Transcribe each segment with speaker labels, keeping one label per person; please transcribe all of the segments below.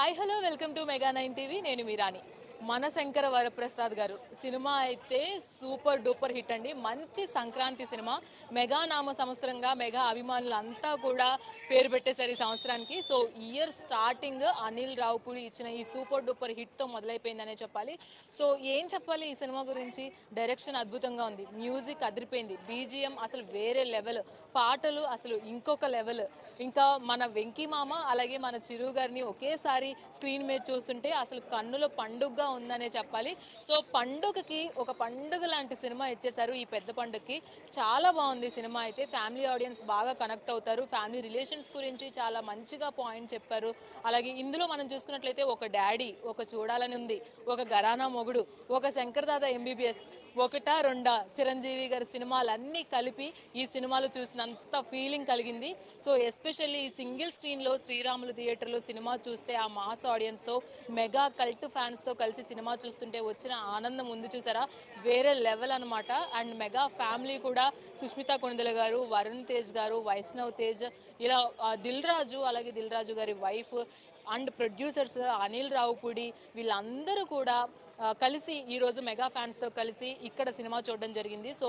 Speaker 1: Hi hello welcome to mega 9 TV. నేను మీరాని. మన శంకర వరప్రసాద్ గారు సినిమా అయితే సూపర్ డూపర్ హిట్ అండి. మంచి సంక్రాంతి సినిమా. మెగా నామ సంవత్సరంగా మెగా అభిమానులంతా కూడా పేరు పెట్టేశారు ఈ సంవత్సరానికి. So year starting Anil Ravipudi ఇచ్చిన ఈ సూపర్ డూపర్ హిట్తో మొదలైపోయిందనే చెప్పాలి. సో ఏం చెప్పాలి ఈ సినిమా గురించి? డైరెక్షన్ అద్భుతంగా ఉంది, మ్యూజిక్ అదిరిపోయింది, బీజిఎం అసలు వేరే లెవెల్, పాటలు అసలు ఇంకొక లెవెల్. ఇంకా మన వెంకీ మామ అలాగే మన చిరు గారిని ఒకేసారి స్క్రీన్ మీద చూస్తుంటే అసలు కన్నుల పండుగగా ఉందనే చెప్పాలి. సో పండుగకి ఒక పండుగ లాంటి సినిమా ఇచ్చేశారు ఈ పెద్ద పండుగకి. చాలా బాగుంది సినిమా అయితే. ఫ్యామిలీ ఆడియన్స్ బాగా కనెక్ట్ అవుతారు. ఫ్యామిలీ రిలేషన్స్ గురించి చాలా మంచిగా పాయింట్ చెప్పారు. అలాగే ఇందులో మనం చూసుకున్నట్లయితే ఒక డాడీ, ఒక చూడాలని ఉంది, ఒక గరానా మొగుడు, ఒక శంకర్ దాదా ఎంబీబీఎస్, ఒకటా రెండా చిరంజీవి గారి సినిమాలన్నీ కలిపి ఈ సినిమాలో చూసినంత ఫీలింగ్ కలిగింది. సో ఎస్పెషల్లీ ఈ సింగిల్ స్క్రీన్లో శ్రీరాములు థియేటర్లో సినిమా చూస్తే ఆ మాస్ ఆడియన్స్తో మెగా కల్ట్ ఫ్యాన్స్తో కలిసి సినిమా చూస్తుంటే వచ్చిన ఆనందం ఉంది చూసారా, వేరే లెవెల్ అనమాట. అండ్ మెగా ఫ్యామిలీ కూడా సుష్మితా కొణిదెల గారు, వరుణ్ తేజ్ గారు, వైష్ణవ్ తేజ్, ఇలా దిల్ రాజు, అలాగే దిల్ రాజు గారి wife and producers Anil Ravipudi, వీళ్ళందరూ కూడా కలిసి ఈరోజు మెగా ఫ్యాన్స్తో కలిసి ఇక్కడ సినిమా చూడడం జరిగింది. సో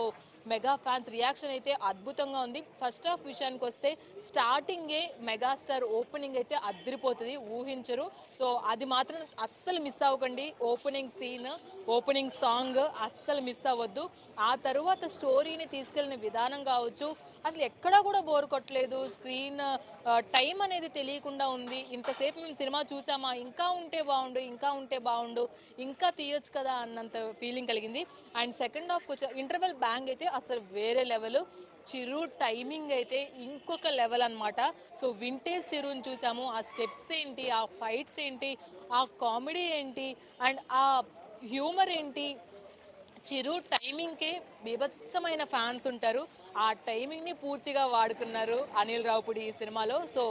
Speaker 1: మెగా ఫ్యాన్స్ రియాక్షన్ అయితే అద్భుతంగా ఉంది. ఫస్ట్ హాఫ్ విషయానికి వస్తే స్టార్టింగే మెగాస్టార్ ఓపెనింగ్ అయితే అద్దరిపోతుంది, ఊహించరు. సో అది మాత్రం అస్సలు మిస్ అవ్వకండి. ఓపెనింగ్ సీన్, ఓపెనింగ్ సాంగ్ అస్సలు మిస్ అవ్వద్దు. ఆ తరువాత స్టోరీని తీసుకెళ్లిన విధానం కావచ్చు, అసలు ఎక్కడా కూడా బోర్ కొట్టలేదు. స్క్రీన్ టైం అనేది తెలియకుండా ఉంది. ఇంతసేపు మేము సినిమా చూసామా, ఇంకా ఉంటే బాగుండు, ఇంకా ఉంటే బాగుండు, ఇంకా తీయొచ్చు కదా అన్నంత ఫీలింగ్ కలిగింది. అండ్ సెకండ్ హాఫ్కి వచ్చే ఇంటర్వెల్ బ్యాంగ్ అయితే అసలు వేరే లెవెల్. చిరు టైమింగ్ అయితే ఇంకొక లెవెల్ అనమాట. సో వింటేజ్ చిరుని చూసాము. ఆ స్టెప్స్ ఏంటి, ఆ ఫైట్స్ ఏంటి, ఆ కామెడీ ఏంటి, అండ్ ఆ హ్యూమర్ ఏంటి. చిరు టైమింగ్కే బీభత్సమైన ఫ్యాన్స్ ఉంటారు. ఆ టైమింగ్ని పూర్తిగా వాడుకున్నారు అనిల్ రావుపూడి ఈ సినిమాలో. సో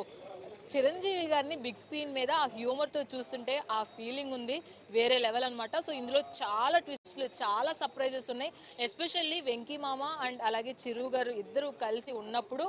Speaker 1: చిరంజీవి గారిని బిగ్ స్క్రీన్ మీద ఆ హ్యూమర్తో చూస్తుంటే ఆ ఫీలింగ్ ఉంది, వేరే లెవెల్ అనమాట. సో ఇందులో చాలా ట్విస్ట్లు, చాలా సర్ప్రైజెస్ ఉన్నాయి. ఎస్పెషల్లీ వెంకీ మామ అండ్ అలాగే చిరు గారు ఇద్దరు కలిసి ఉన్నప్పుడు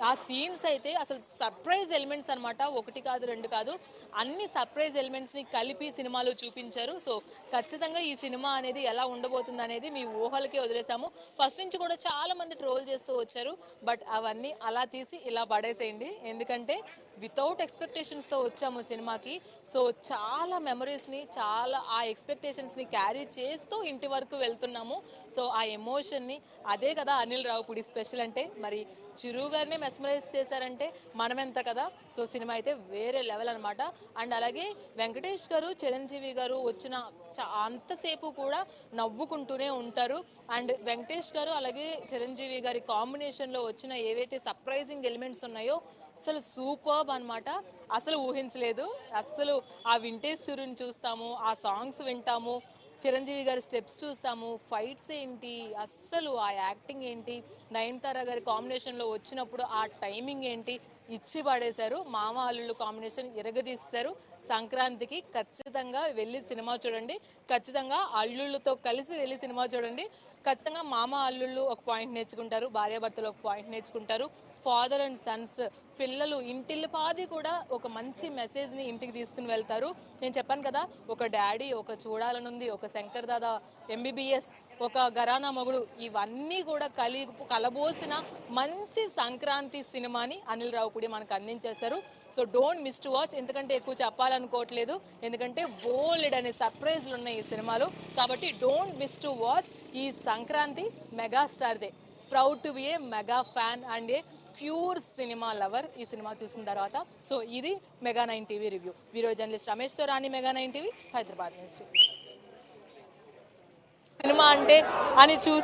Speaker 1: ఆ సీన్స్ అయితే అసలు సర్ప్రైజ్ ఎలిమెంట్స్ అనమాట. ఒకటి కాదు, రెండు కాదు, అన్ని సర్ప్రైజ్ ఎలిమెంట్స్ని కలిపి సినిమాలో చూపించారు. సో ఖచ్చితంగా ఈ సినిమా అనేది ఎలా ఉండబోతుంది అనేది మీ ఊహలకే వదిలేసాము. ఫస్ట్ నుంచి కూడా చాలా మంది ట్రోల్ చేస్తూ వచ్చారు. బట్ అవన్నీ అలా తీసి ఇలా పడేసేయండి. ఎందుకంటే వితౌట్ ఎక్స్పెక్టేషన్స్తో వచ్చాము సినిమాకి. సో చాలా మెమరీస్ని, చాలా ఆ ఎక్స్పెక్టేషన్స్ని క్యారీ చేస్తూ ఇంటి వరకు వెళ్తున్నాము. సో ఆ ఎమోషన్ని, అదే కదా అనిల్ రావుపూడి స్పెషల్ అంటే. మరి చిరు గారిని మెస్మరైజ్ చేశారంటే మనమెంత కదా. సో సినిమా అయితే వేరే లెవెల్ అనమాట. అండ్ అలాగే వెంకటేష్ గారు, చిరంజీవి గారు వచ్చిన అంతసేపు కూడా నవ్వుకుంటూనే ఉంటారు. అండ్ వెంకటేష్ గారు అలాగే చిరంజీవి గారి కాంబినేషన్లో వచ్చిన ఏవైతే సర్ప్రైజింగ్ ఎలిమెంట్స్ ఉన్నాయో అసలు సూపర్బ్ అనమాట. అసలు ఊహించలేదు. అసలు ఆ వింటేజ్ చిరుని చూస్తాము, ఆ సాంగ్స్ వింటాము, చిరంజీవి గారి స్టెప్స్ చూస్తాము, ఫైట్స్ ఏంటి, అస్సలు ఆ యాక్టింగ్ ఏంటి, నయనతార గారి కాంబినేషన్లో వచ్చినప్పుడు ఆ టైమింగ్ ఏంటి, ఇచ్చి పడేశారు. మామ అల్లుళ్ళు కాంబినేషన్ ఇరగదీస్తారు. సంక్రాంతికి ఖచ్చితంగా వెళ్ళి సినిమా చూడండి. ఖచ్చితంగా అల్లుళ్ళతో కలిసి వెళ్ళి సినిమా చూడండి. ఖచ్చితంగా మామ అల్లుళ్ళు ఒక పాయింట్ నేర్చుకుంటారు, భార్యాభర్తలు ఒక పాయింట్ నేర్చుకుంటారు. ఫాదర్ అండ్ సన్స్, పిల్లలు ఇంటిల్లిపాది కూడా ఒక మంచి మెసేజ్ని ఇంటికి తీసుకుని వెళ్తారు. నేను చెప్పాను కదా, ఒక డాడీ, ఒక చూడాలనుంది, ఒక శంకర్ దాదా ఎంబీబీఎస్, ఒక గరానా మొగుడు, ఇవన్నీ కూడా కలబోసిన మంచి సంక్రాంతి సినిమాని అనిల్ రావుపూడి మనకు అందించేశారు. So don't miss to watch. ఎందుకంటే ఎక్కువ చెప్పాలనుకోవట్లేదు, ఎందుకంటే బోల్డ్ అనే సర్ప్రైజ్లు ఉన్నాయి ఈ సినిమాలో. కాబట్టి డోంట్ మిస్ టు వాచ్. ఈ సంక్రాంతి మెగాస్టార్దే. Proud to be a mega fan and a pure cinema lover ఈ సినిమా చూసిన తర్వాత. సో ఇది mega 9 TV review. Video journalist రమేష్తో రాణి, మెగా 9 టీవీ, హైదరాబాద్ నుంచి. సినిమా అంటే అని చూసి